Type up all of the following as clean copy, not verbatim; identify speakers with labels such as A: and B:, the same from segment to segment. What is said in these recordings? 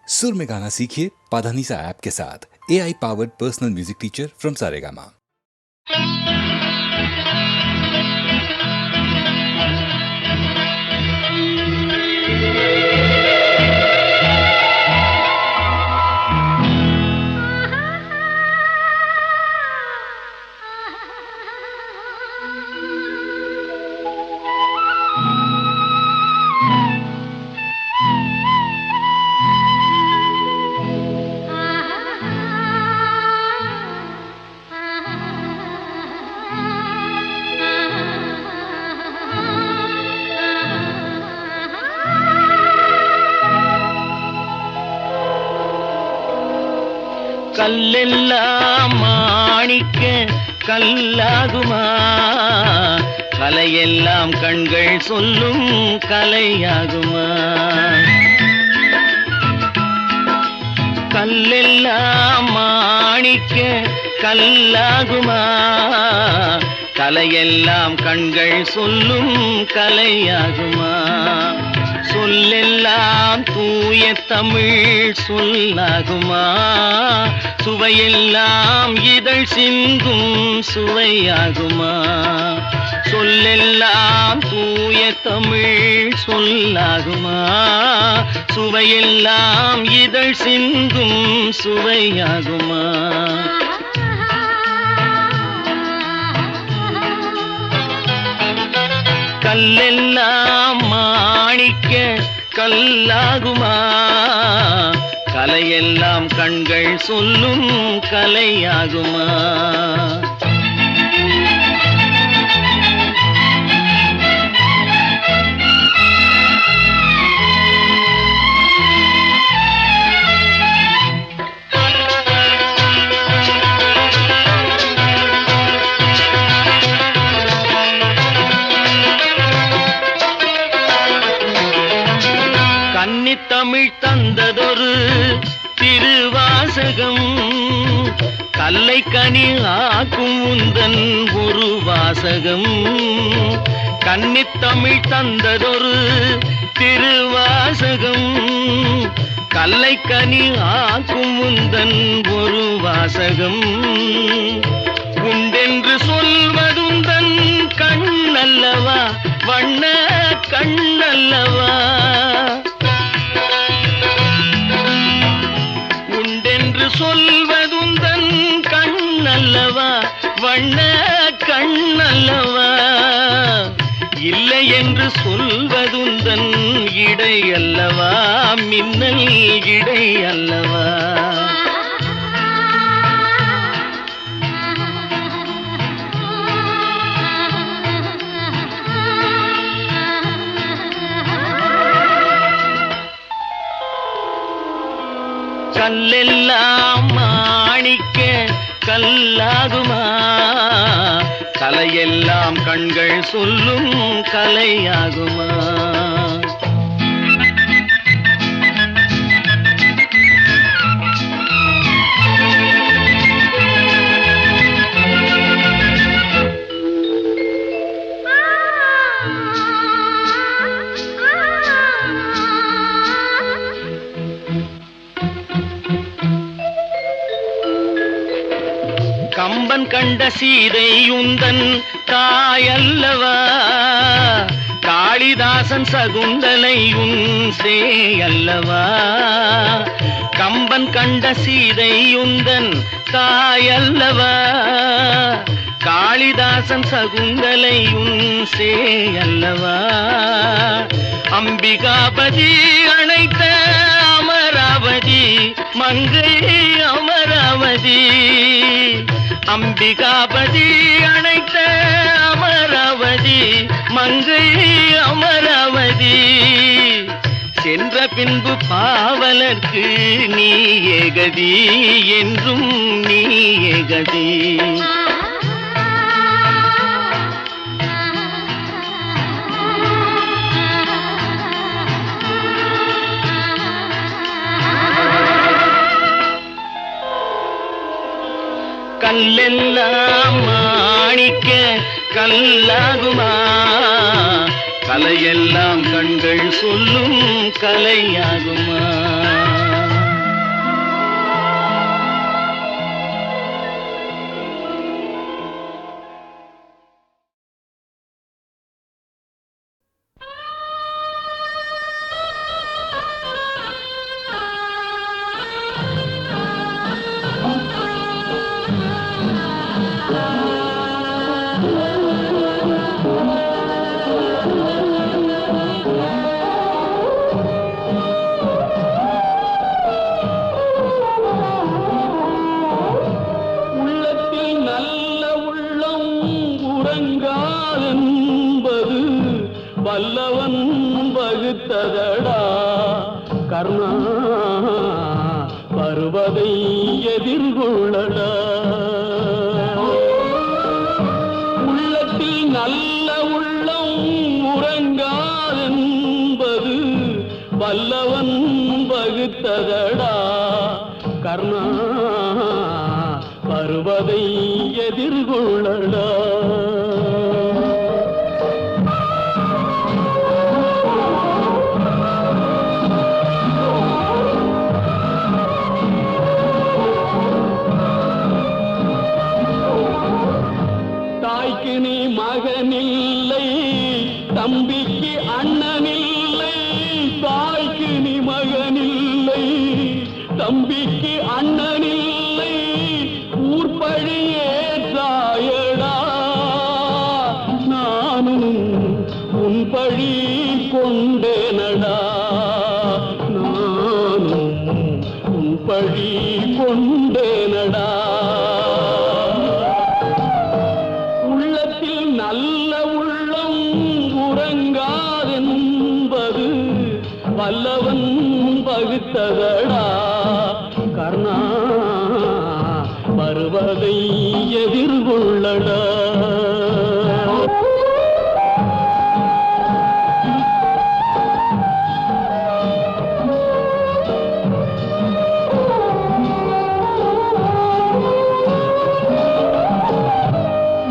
A: सुर में गाना सीखिए पाधानीसा ऐप के साथ। AI powered personal music teacher from Saregama.
B: கல்லெல்லாம் மாணிக்க கல்லாகுமா, கலையெல்லாம் கண்கள் சொல்லும் கலையாகுமா. கல்லெல்லாம் மாணிக்க கல்லாகுமா, கலையெல்லாம் கண்கள் சொல்லும் கலையாகுமா. சொல்லெல்லாம் தூய தமிழ் சொல்லாகுமா, சுவையெல்லாம் இதழ் சிந்தும் சுவையாகுமா. சொல்லெல்லாம் தூய தமிழ் சொல்லாகுமா, சுவையெல்லாம் இதழ் சிந்தும் சுவையாகுமா. கல்லெல்லாம் மாணிக்க கல்லாகுமா, கலையெல்லாம் கண்கள் சொல்லும் கலையாகுமா. கன்னித்தமிழ் தந்ததொரு திருவாசகம், கல்லை கனி ஆக்கும் உந்தன் ஒரு வாசகம். கன்னித்தமிழ் தந்ததொரு திருவாசகம், கல்லை கனி ஆக்கும் உந்தன் ஒரு வாசகம். உண்டென்று சொல்வதுந்தன் கண்ணல்லவா, வண்ண கண்ணல்லவா. சொல்வதுந்தன் கண்ணல்லவா, வண்ண கண்ணல்லவா. இல்லை என்று சொல்வதுந்தன் இடை அல்லவா, மின்னல் இடை அல்லவா. கல்லெல்லாம் மாணிக்க கல்லாகுமா, கலையெல்லாம் கண்கள் சொல்லும் கலையாகுமா. கம்பன் கண்ட சீதை உந்தன் தாயல்லவா, காளிதாசன் சகுந்தலை உன் சேயல்லவா. கம்பன் கண்ட சீதை உந்தன் தாயல்லவா, காளிதாசன் சகுந்தலை உன் சேயல்லவா. அம்பிகாபதி அழைத்த அமராவதி மங்கை அமராவதி. அம்பிகாபதி அழைத்த அமராவதி மங்கை அமராவதி. சென்ற பின்பு பாவலர்க்கு நீ ஏகதி, என்றும் நீ ஏகதி. கல்லெல்லாம் மாணிக்க கல்லாகுமா, கலையெல்லாம் கண்கள் சொல்லும் கலையாகுமா.
C: கர்ணா வருவதை எதிர்கொள்ளடா. உள்ளத்தில் நல்ல உள்ளம் உறங்காதென்பது வல்லவன் வகுத்ததடா. கர்ணா வருவதை எதிர்கொள்ளடா. தாய்க்கு நீ மகனில்லை, தம்பிக்கு அண்ணனில்லை. தாய்க்கு நீ மகனில்லை, தம்பிக்கு அண்ணனில்லை. ஊர்பழியே தாயடா, நானும் உன் பழி கொண்டேனடா. நானும் உன் பழி கொண்டேனடா. உள்ளத்தில் நல்ல உள்ளம் உறங்காதென்பது வல்லவன் வகுத்ததடா. கர்ணா வருவதை எதிர்கொள்ளடா.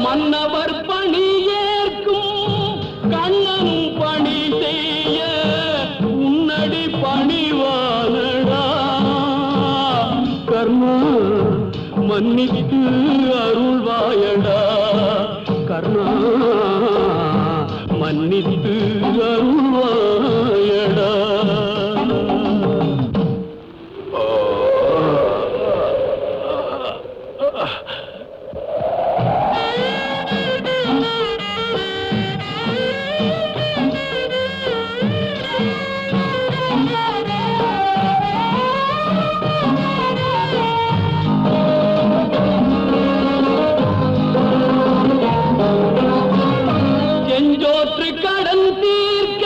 C: மன்னவர் பணி ஏற்கும் கண்ணனும் பணி செய்ய உன்னடி பணிவானடா. கர்ணா மன்னித்து அருள்வாயடா. கர்ணா மன்னித்து அருள்வாயடா. செஞ்சோற்று கடன் தீர்க்க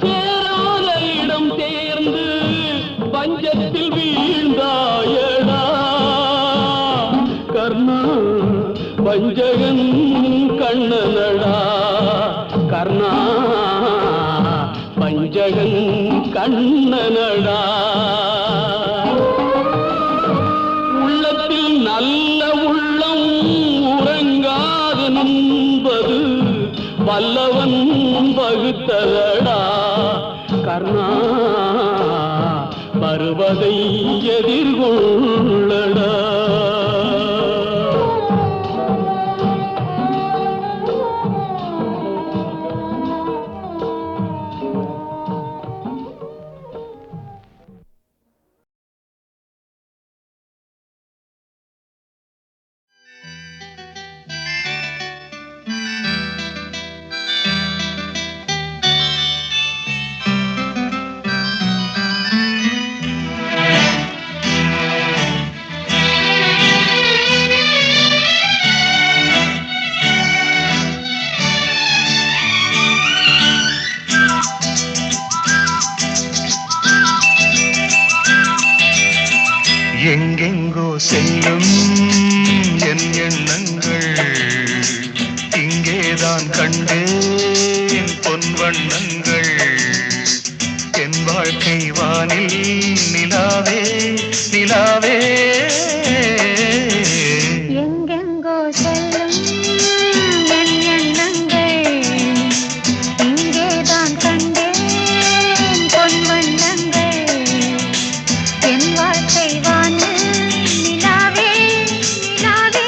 C: சேராத இடம் தேர்ந்து பஞ்சத்தில் வீழ்ந்தாயடா. கர்ணா பஞ்சகன் கண்ணனடா. கர்ணா பஞ்சகன் கண்ணனடா. உள்ளத்தில் நல்ல உள்ளம் உறங்காதென்பது வல்லவன் வகுத்ததடா. கர்ணா வருவதை எதிர்கொள்ளடா.
D: எங்கெங்கோ செல்லும் என் எண்ணங்கள் இங்கேதான் கண்டேன் பொன் வண்ணங்கள். என் வாழ்க்கை வானில் நிலாவே நிலாவே.
E: எங்கெங்கோ செல்லும் என் எண்ணங்கள் இங்கேதான் கண்டேன் பொன் வண்ணங்கள். என் வாழ்க்கை வானில் நிலாவே நிலாவே.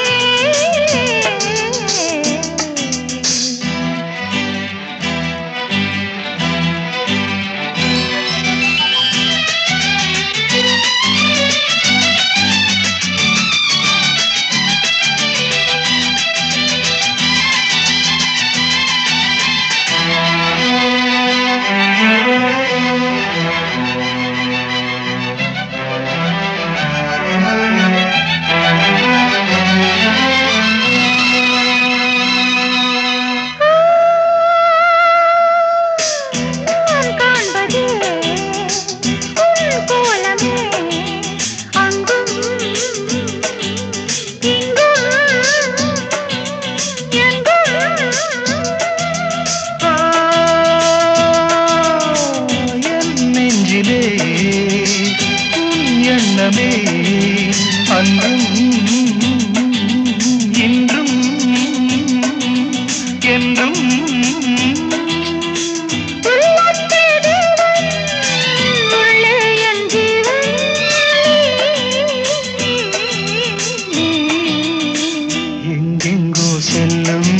D: உள்ளமே அன்றும் இன்றும் என்றும் எங்கெங்கோ செல்லும்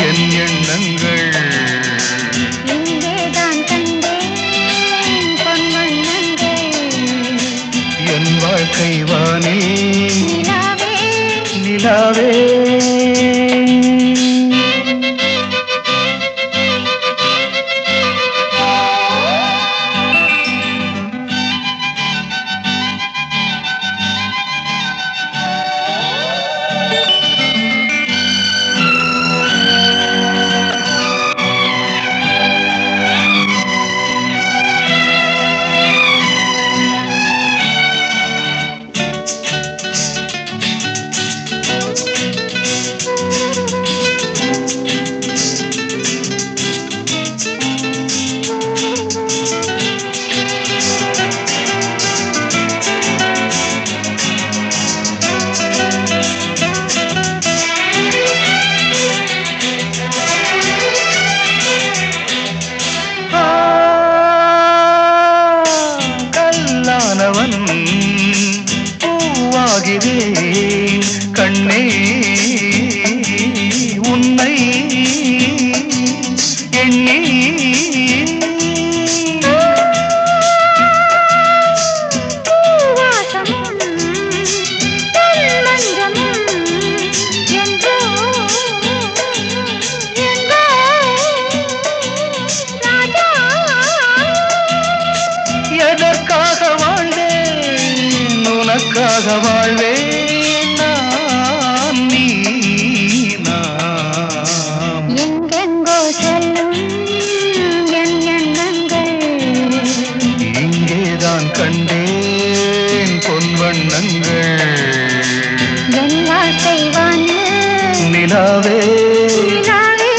D: என் எண்ணங்கள்
E: இங்கேதான் கண்டேன் பொன்வண்ணங்கள்
D: என் வாழ்க்கை வானில்
E: நிலாவே
D: நிலாவே பூவாகிறேன் கண்ணே உன்னை எண்ணி எதற்காக வாழ்ந்தேன் உனக்காக வாழ்வேன் நான் நீ நாம்
E: எங்கெங்கோ செல்லும் என் எண்ணங்கள்
D: இங்கேதான் கண்டேன் பொன்வண்ணங்கள்
E: என் வாழ்க்கை வானில்
D: நிலாவே
E: நிலாவே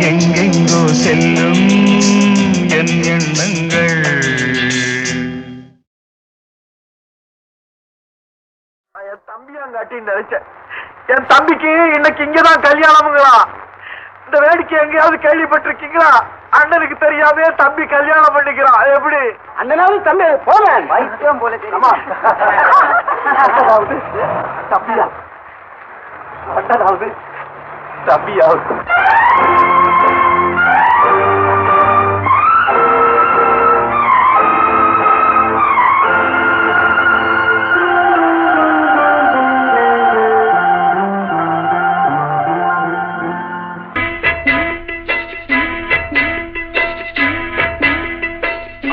D: எங்கெங்கோ செல்லும் என் எண்ணங்கள்
F: என் தம்பியாங்காட்டின்னு நினைச்சேன். என் தம்பிக்கு இன்னைக்கு இங்கதான் கல்யாணமுங்களா? இந்த வேடிக்கை எங்கேயாவது கேள்விப்பட்டிருக்கீங்களா? அண்ணனுக்கு தெரியாம தம்பி கல்யாணம் பண்ணிக்கிறான். எப்படி அண்ணனாவது தம்பி போவேன் வைத்தியம் போல தம்பியா அண்ணனாவது தம்பியாவது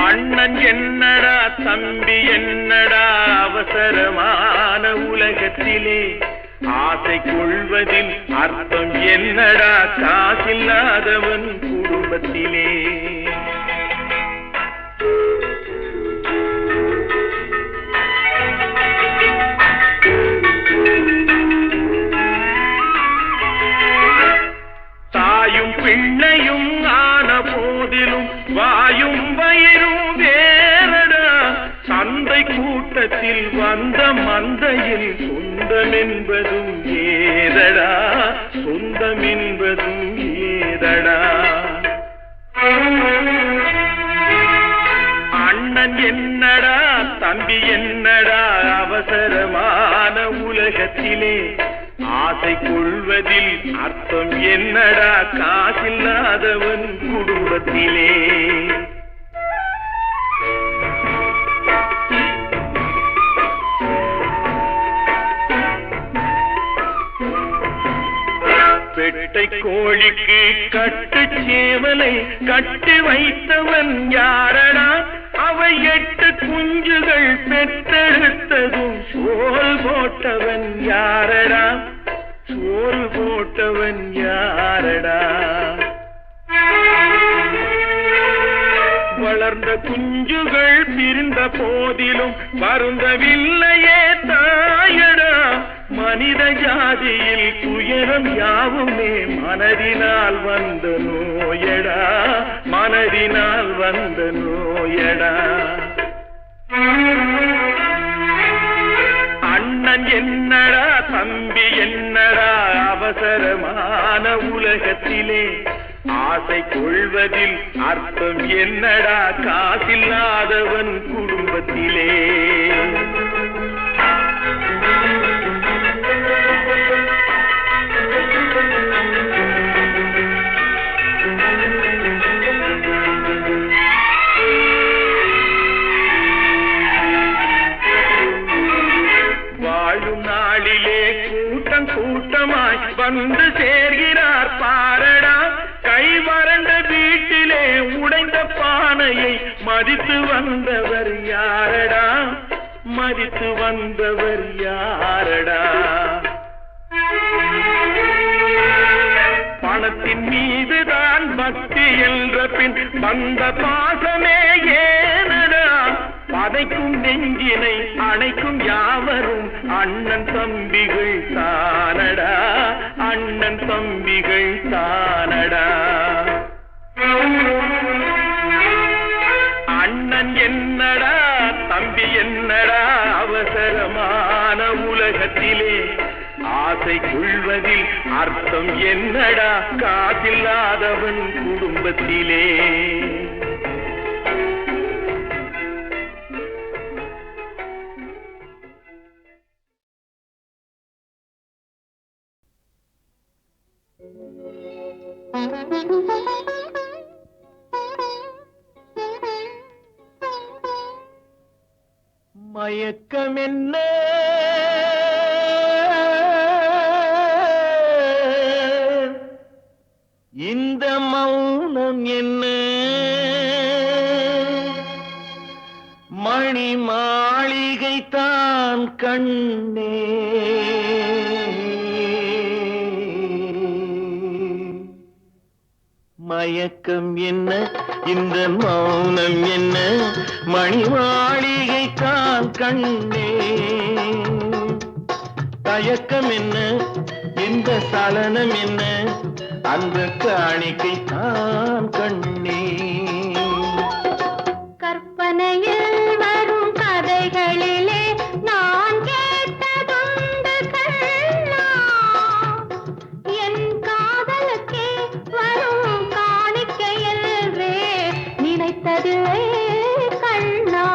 B: அண்ணன் என்னடா தம்பி என்னடா அவசரமான உலகத்திலே ஆசை கொள்வதில் அர்த்தம் என்னடா காசில்லாதவன் குடும்பத்திலே தாயும் பிள்ளையும் ஆன போதிலும் வாயும் வயிறும் வேறடா சந்தை கூட்டத்தில் வந்த மந்தையில் சொந்தம் என்பதும் ஏதடா சொந்தம் என்பதும் ஏதடா அண்ணன் என்னடா தம்பி என்னடா அவசரமான உலகத்திலே ஆசை கொள்வதில் அர்த்தம் என்னடா காசில்லாதவன் குடும்பத்திலே பெட்டை கோழிக்கு கட்டு சேவலை கட்டி வைத்தவன் யாரடா அவை 8 குஞ்சுகள் பெற்றெடுத்ததும் சோல் போட்டவன் யாரடா சோல் போட்டவன் யாரடா வளர்ந்த குஞ்சுகள் பிரிந்த போதிலும் வருந்தவில்லையே தாயடா மனித ஜாதியில் துயரம் யாவுமே மனதினால் வந்த நோயடா மனதினால் வந்த நோயடா உலகத்திலே ஆசை கொள்வதில் அர்த்தம் என்னடா காசில்லாதவன் குடும்பத்திலே வாழும் நாளிலே கூட்டம் கூட்டமாய் வந்து சேர்கிறார் பாரடா கை வறண்ட வீட்டிலே உடைந்த பானையை மதித்து வந்தவர் யாரடா மதித்து வந்தவர் யாரடா பணத்தின் மீதுதான் பக்தி என்ற பின் வந்த பாசமே ஏனடா பதைக்கும் நெஞ்சினை அணைக்கும் யாவரும் அண்ணன் தம்பிகள் தானடா அண்ணன் தம்பிகள் தானடா அண்ணன் என்னடா தம்பி என்னடா அவசரமான உலகத்திலே ஆசை கொள்வதில் அர்த்தம் என்னடா காசில்லாதவன் குடும்பத்திலே மயக்கம் என்ன இந்த மௌனம் என்ன மணி மாளிகை தான் கண்ணே மயக்கம் என்ன இந்த மௌனம் என்ன மணி மாளிகை தான் கண்ணே தயக்கம் என்ன இந்த சலனம் என்ன அந்த காணிக்கை தான் கண்ணே
E: கற்பனையில் வரும் கதைகளிலே நான் கேட்டதுண்டு கண்ணா என் காதலுக்கே வரும் காணிக்கையல்வே நினைத்ததில்லை கண்ணா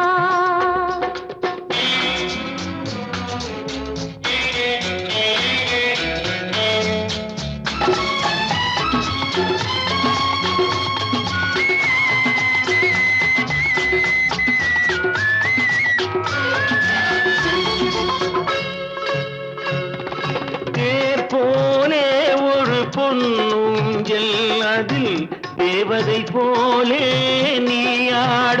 B: பொன்னூஞ்சல் அதில் தேவதை போலே நீ ஆட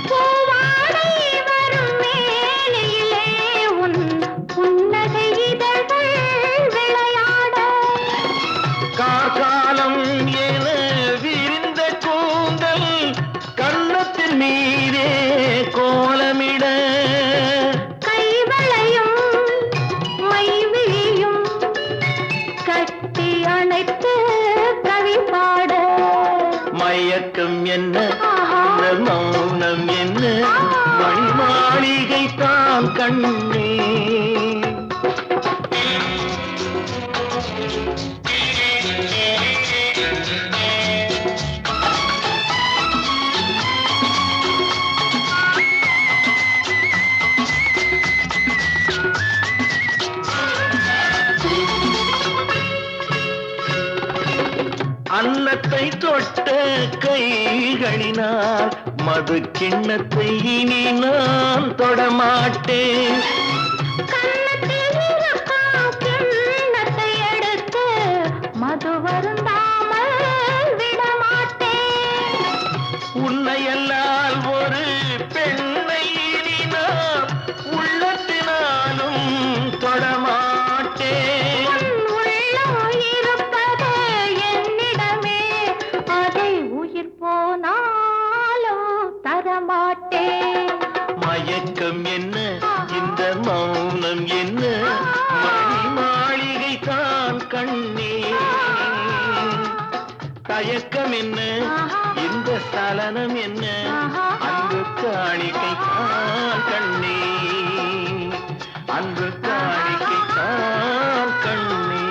E: பூவாடை வரும் மேலையிலே உன் புன்னகை இதழ்கள் விளையாட
B: கார்காலம் என விரிந்த கூந்தல் கன்னத்தின் மீதே கோலமிட
E: கைவளையும் மைவிழியும் கட்டி அணைத்து கவி பாட
B: மயக்கம் என்ன இந்த மௌனம் என்ன மணி மாளிகை தான் கண்ணே அன்னத்தை தொட்ட கைகளினால் மது கிண்ணத்தை இனி நான் தொடமாட்டேன்
E: கன்னத்தில் இருக்கும் கிண்ணத்தை எடுத்து மது வருந்தாமல் விடமாட்டேன்
B: உன்னையல்லால் ஒரு பெண்ணை இனி நான் உள்ளத்தினாலும் தொடமாட்டேன் மயக்கம் என்ன இந்த மௌனம் என்ன மணி மாளிகை தான் கண்ணே தயக்கம் என்ன இந்த சலனம் என்ன அன்பு காணிக்கை தான் கண்ணே அன்பு காணிக்கை தான் கண்ணே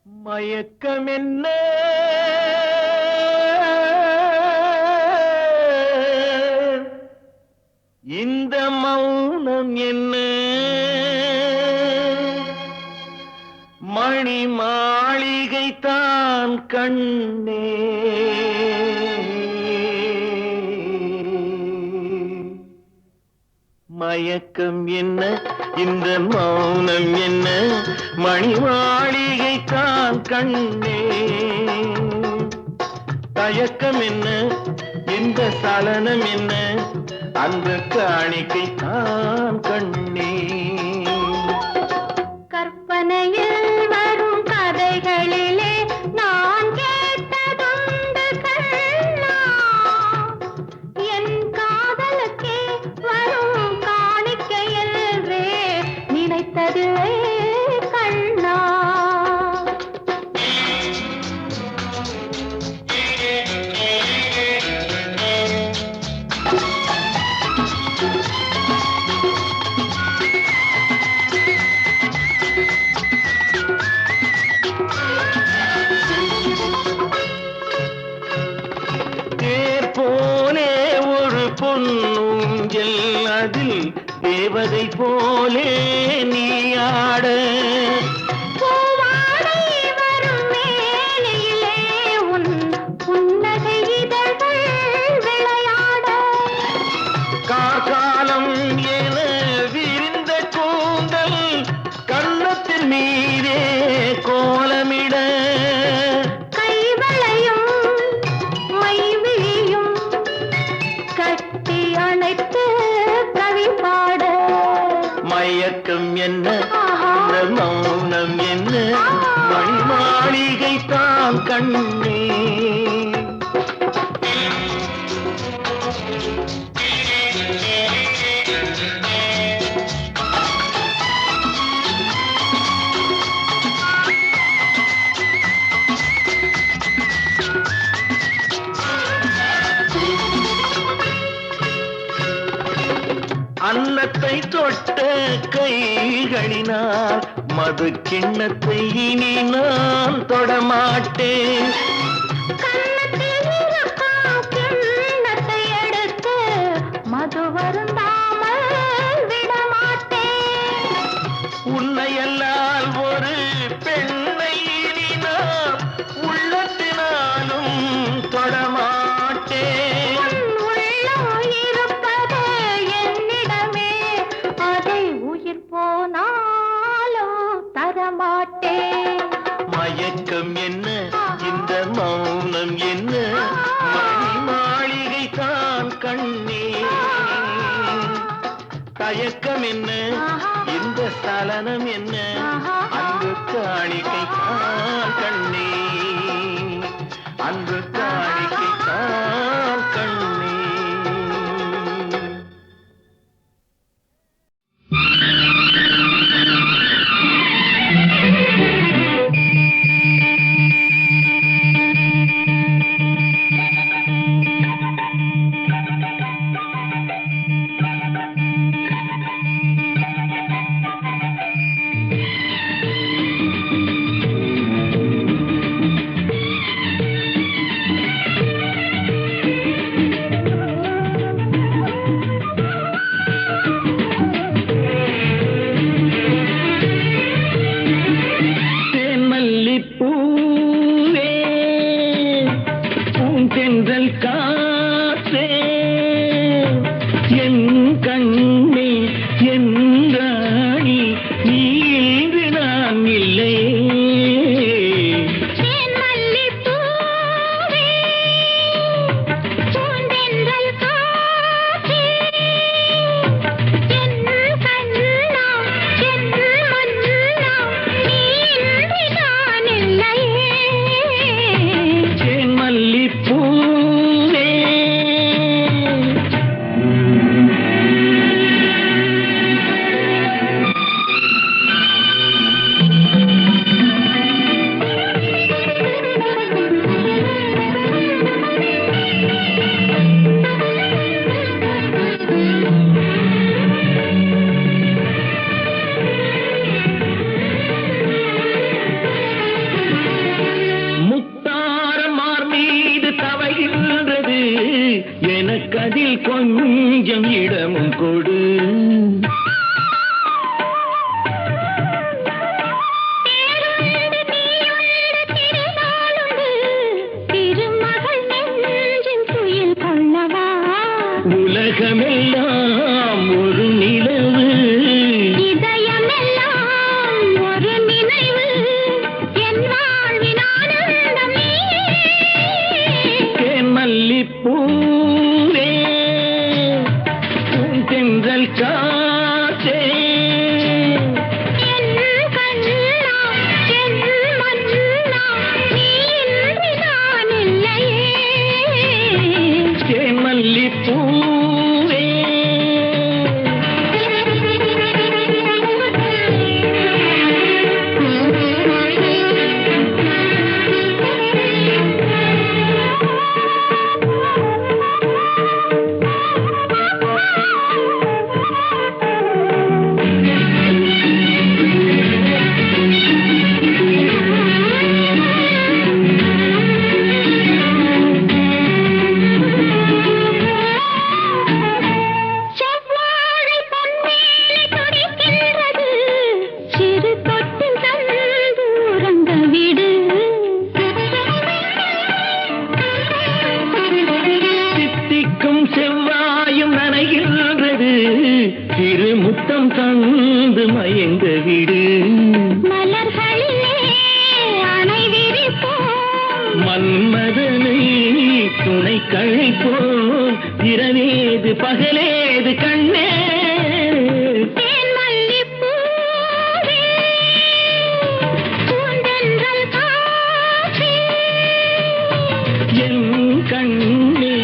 B: மயக்கம் என்ன இந்த மௌனம் என்ன மணி மாளிகை தான் கண்ணே மயக்கம் என்ன இந்த மௌனம் என்ன மணி மாளிகை தான் கண்ணே தயக்கம் என்ன இந்த சலனம் என்ன அந்த காணிக்கை தான் கண்ணே
E: கற்பனையில் வரும் கதைகளிலே நான் கேட்டதுண்டு கண்ணா என் காதலுக்கே வரும் காணிக்கையல்வே நினைத்ததில்லை கண்ணா
B: பொன்னூஞ்சல் அதில் தேவதை போலே நீ ஆட
E: பூவாடை வரும் மேலையிலே உன் புன்னகை இதழ்கள் விளையாட
B: காலம் என விரிந்த கூந்தல் கன்னத்தின் மீதே கோலமிட
E: கைவளையும் மைவிழியும் கட்டி அணைத்து கவி பாட
B: மயக்கம் என்ன இந்த மௌனம் என்ன மணி மாளிகை தான் கண்ணே அன்னத்தை தொட்ட கைகளினால் மது கிண்ணத்தை இனி நான் தொடமாட்டேன்
E: கன்னத்தில் இருக்கும் கிண்ணத்தை எடுத்து மது வருந்தாமல் விடமாட்டேன்
B: உன்னையல்லால் ஒரு பெண்ணை இனி நான் உள்ளத்தினாலும் தொடமாட்டேன் மயக்கம் என்ன இந்த மௌனம் என்ன மணி மாளிகை தான் கண்ணே தயக்கம் என்ன இந்த சலனம் என்ன அன்பு காணிக்கை தான் கண்ணே அன்பு காணிக்கை தான் கண்ணே
C: காற்றே பூவே செவ்வாயும் நனைகின்றது சிறு முத்தம் தந்து மயங்க விடு
E: மலர்களிலே அணை விரிப்போம்
C: மன்மதனை துணை கழிப்போம் இரவேது பகலேது கண்ணே என் கண்ணே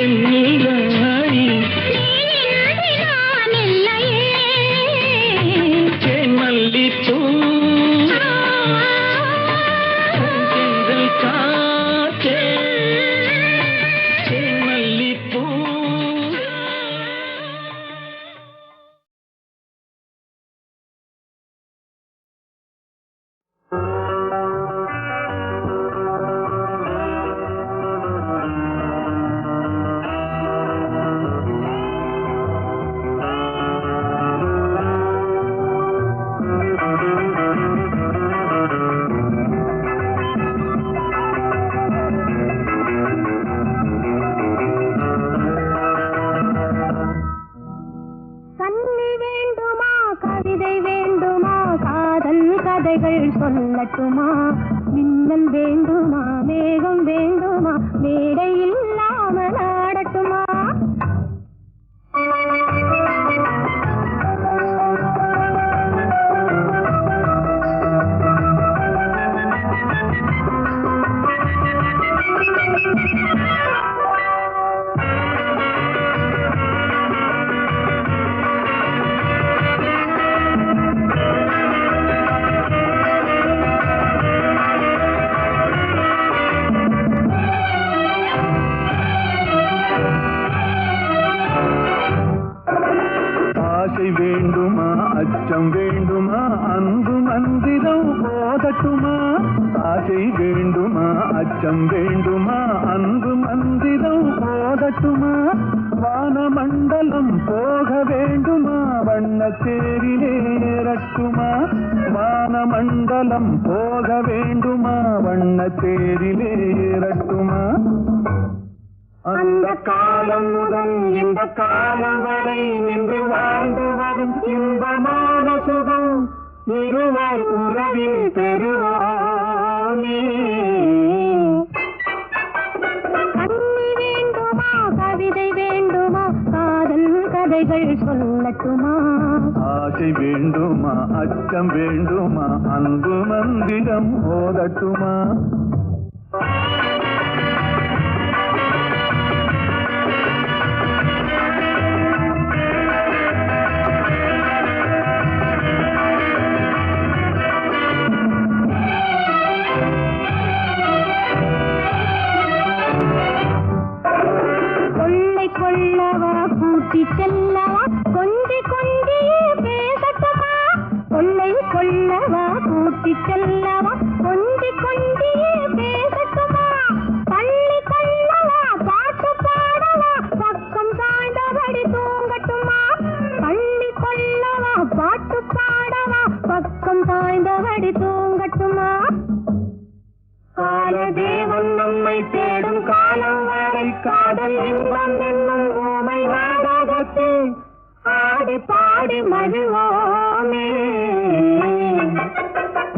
C: என் ராணி மல்லிப்பூ காற்றே மல்லிப்பூ
E: சொல்லட்டுமா மின்னல் வேண்டுமா மேகம் வேண்டுமா மேடை இல்லாமல் ஆடட்டுமா
D: வேண்டுமா அச்சம் வேண்டுமா அன்பு மந்திரம் போதட்டுமா ஆசை வேண்டுமா அச்சம் வேண்டுமா அன்பு மந்திரம் போதட்டுமா வானமண்டலம் போக வேண்டுமா வண்ணத்தேரிலே ஏறட்டுமா வானமண்டலம் போக வேண்டுமா வண்ணத்தேரிலே ஏறட்டுமா அந்த காலம் முதல் இந்த காலம் வரை நின்று வாழ்ந்து வரும் இன்பமான சுகம் இருவர் உறவில் பெறுவாமே
E: கண்ணி வேண்டுமா கவிதை வேண்டுமா காதல் கதைகள் சொல்லட்டுமா
D: ஆசை வேண்டுமா அச்சம் வேண்டுமா அன்பு மந்திரம் ஓதட்டுமா
E: கொள்ளவா கூட்டி செல்லவா கொஞ்சி கொஞ்சி பேசட்டுமா கொள்ளை கொள்ளவா கூட்டி செல்லவா கொஞ்சி கொஞ்சி பேசட்டுமா பள்ளி கொள்ளவா பாட்டு பாடவா பக்கம் சாய்ந்தபடி தூங்கட்டுமா பள்ளி கொள்ளவா பாட்டு பாடவா பக்கம் சாய்ந்தபடி தூங்கட்டுமா காலதேவன் நம்மை தேடும் காலம் வரை காதல் இன்பம் என்னும் ஓமை நாடகத்தில் ஆடி பாடி மகிழ்வோமே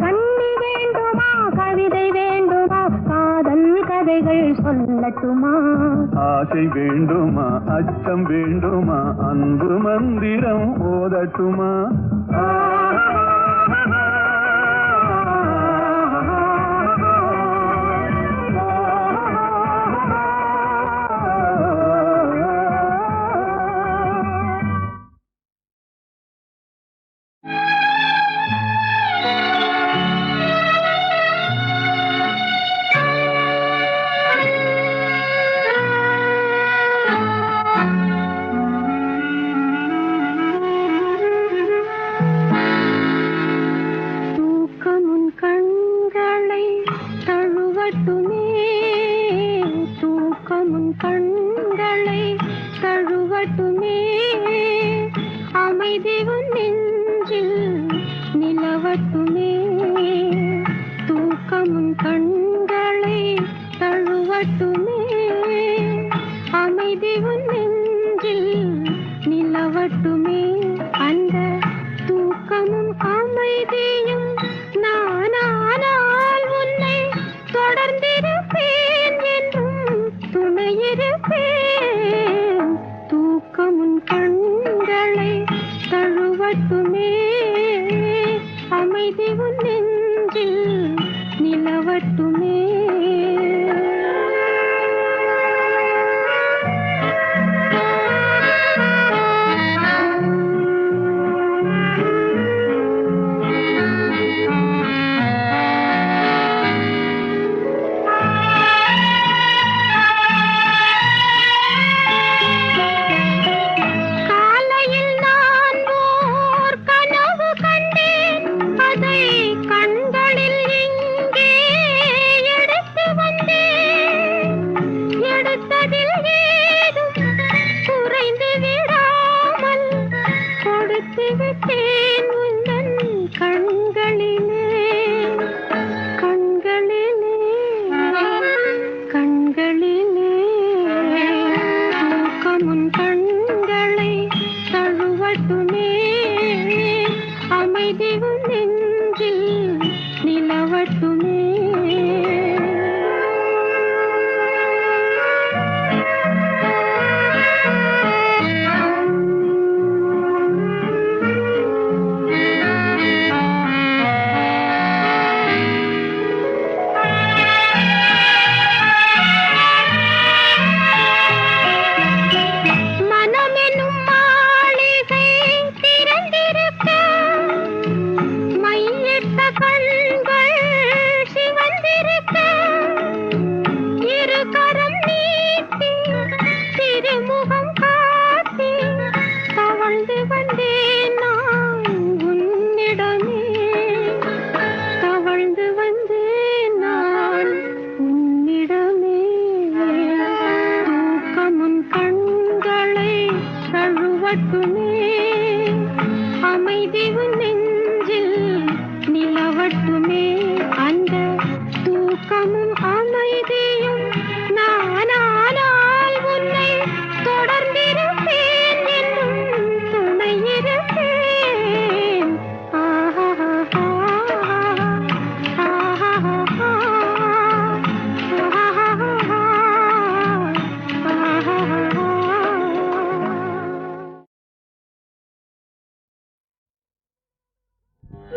E: கண்ணி வேண்டுமா கவிதை வேண்டுமா காதல் கதை கதைகள் சொல்லட்டுமா?
D: ஆசை வேண்டுமா, அச்சம் வேண்டுமா, அன்பு மந்திரம் ஓதட்டுமா?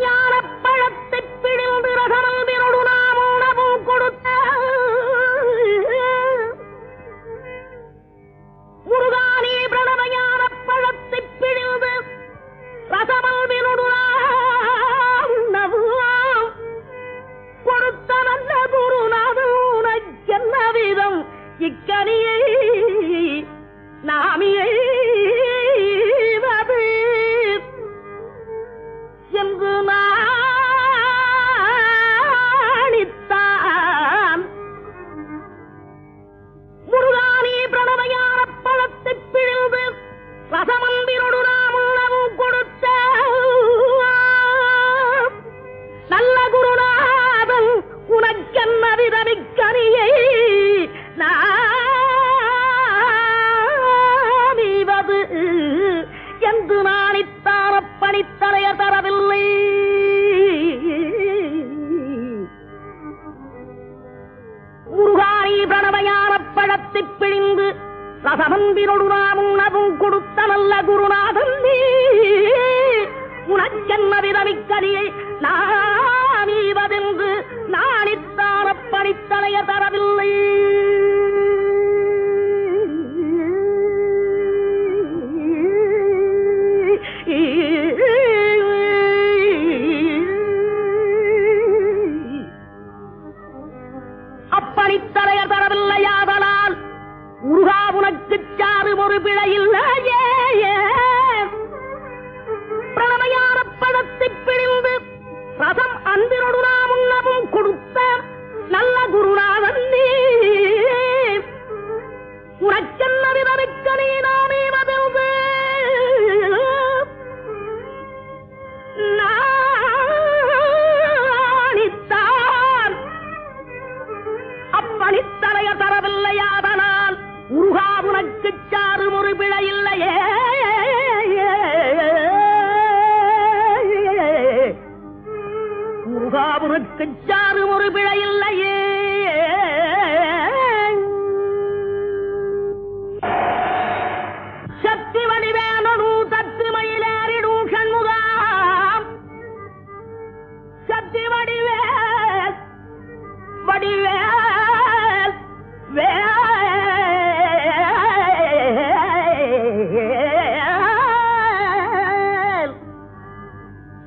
E: ஞானப்பழத்தைப் பிடில்
G: அன்பினோடு நாம் உணவும் கொடுத்த நல்ல குருநாதன் நீ உனக்கென்ன விதமிக்கனியை நாம் ஈவதென்று நாணித்தார பணித்தலைய தரவில்லை. அப்பணித்தலைய தரவில்லையாதலால் முருகா உனக்கு சாறு ஒரு பிழையில்லையே. பிரணமையான பழத்தை பிழிந்து ரசம் அன்பினோடு நாம் உண்ணவும் கொடுத்த நல்ல குருநாதன் நீ உனக்கென்ன விதமிக்க நீ நாமே மதில்து நாணித்தான் அப்பணித்தலைய தரவில்லையாதனால் முருகா உனக்கு சாறு ஒரு பிழையில்லையே. முருகா உனக்கு சாறு ஒரு பிழையில்லையே. சக்தி வடிவேனு தத்து மயிலேறிடும் சண்முகா சக்தி வடிவேல் வடிவேல்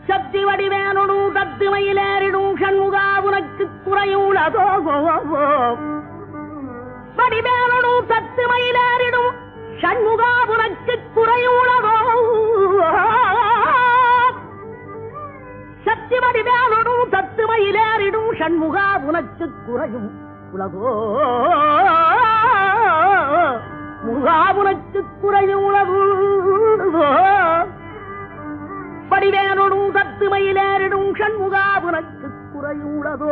G: சக்தி வடிவேனு தத்து மயிலேறிடும் சண்முகா உனக்கு குறையுள்ளதோ வடிவேனு தத்து மயிலேறிடும் சண்முகா உனக்கு குறையுள்ளதோ சக்தி வடிவேனு தத்து மயிலேறிடும் சண்முகா உனக்கு குறையும் உலகோ முருகா உனக்கு குறையும் உலகோ வடிவேனு தத்து மயிலேறிடும் சண்முகா உனக்கு குறையும் உலகோ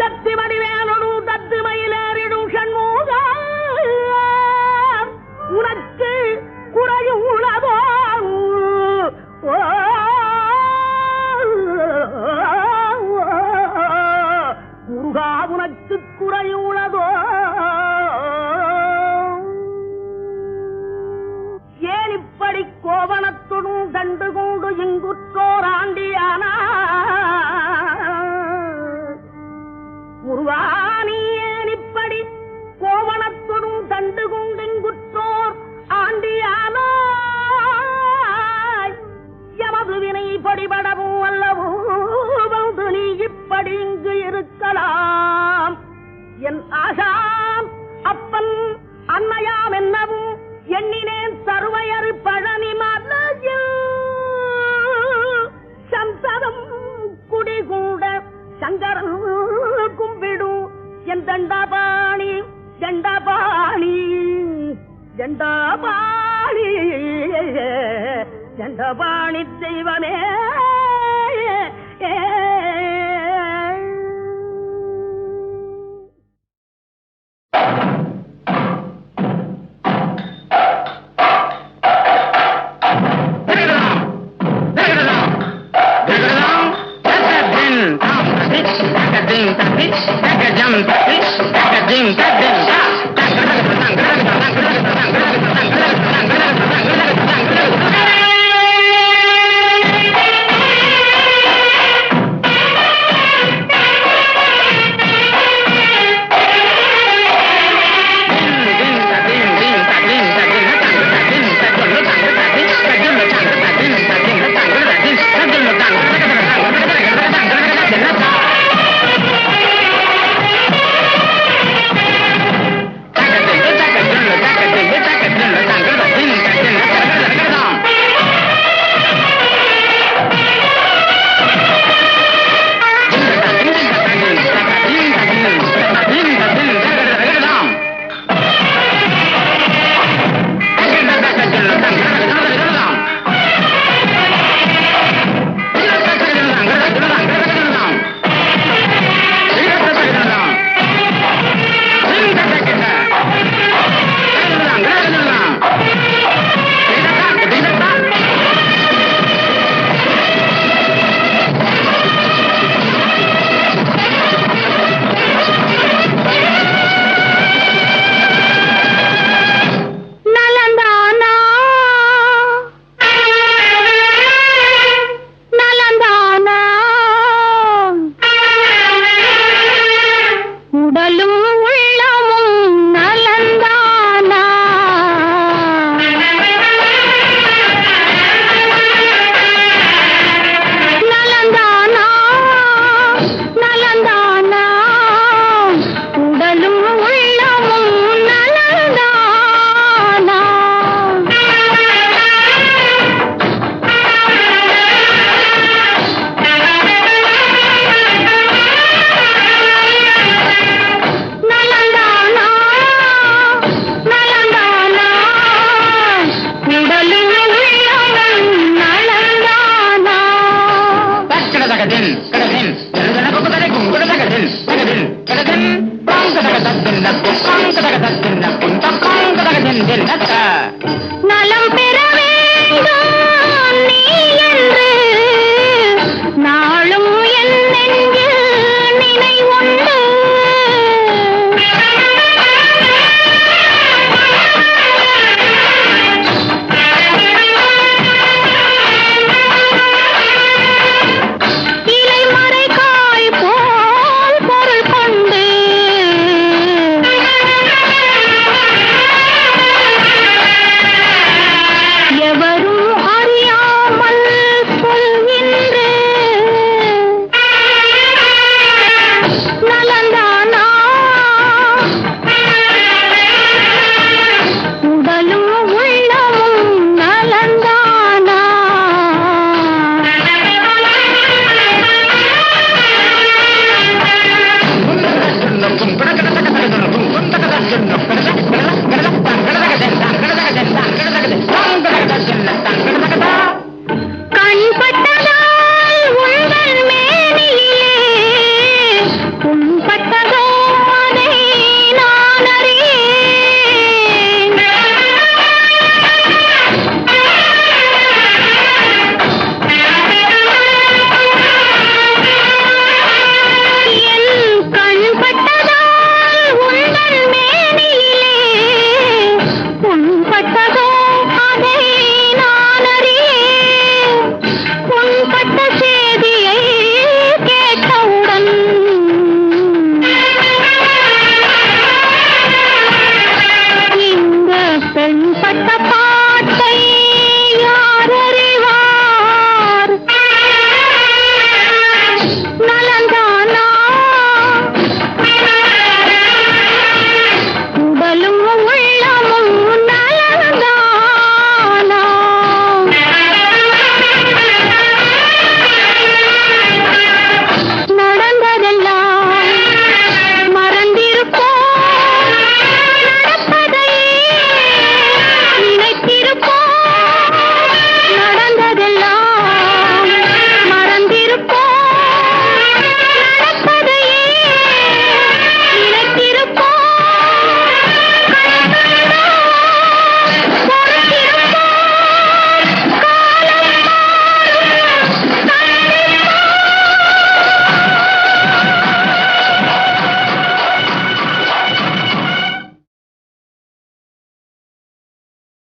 G: சக்தி வடிவேனு தத்து மயிலேறிடும் சண்முகா உனக்கு குறையும் உலகோ முருகா உனக்கு குறையுள்ளதோ. ஏன் இப்படி கோவணத்துடன் கண்டு கொண்டு இங்குற்றோர் ஆண்டியானா முருகா நீ ஏன் இப்படி கோவணத்துடன் கண்டு கொண்டு இங்குற்றோர் ஆண்டியானா எமது வினை படிபடவும் அல்லவோ வந்து நீ இப்படி இங்கு இருக்கலாம். என் ஆசாம் அப்பன் அன்னையாம் என்னவும் எண்ணினேன் சர்வையறு பழனி மலையில் சந்ததம் குடிகூட சங்கரன் கும்பிடும் என் தண்டபாணி தண்டபாணி தண்டபாணி தண்டபாணி தெய்வமே